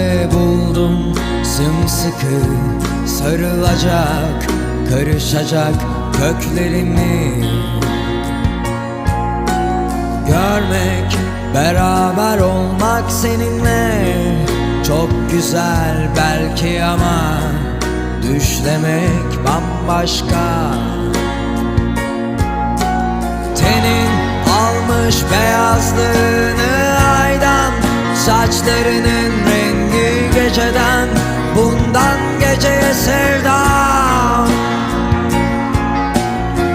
sende buldum sımsıkı sarılacak, karışacak köklerimi. Görmek, beraber olmak seninle çok güzel belki ama düşlemek bambaşka. Tenin almış beyazlığını aydan, saçlarının rengi geceden, bundan geceye sevdam.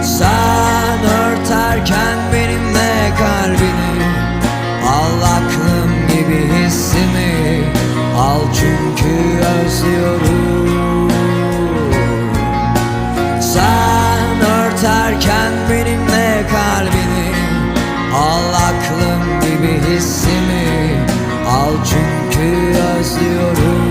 Sen örterken benimle kalbini, al aklım gibi hissimi, al çünkü özlüyorum. Sen örterken benimle kalbini, al aklım gibi hissimi, al çünkü özlüyorum.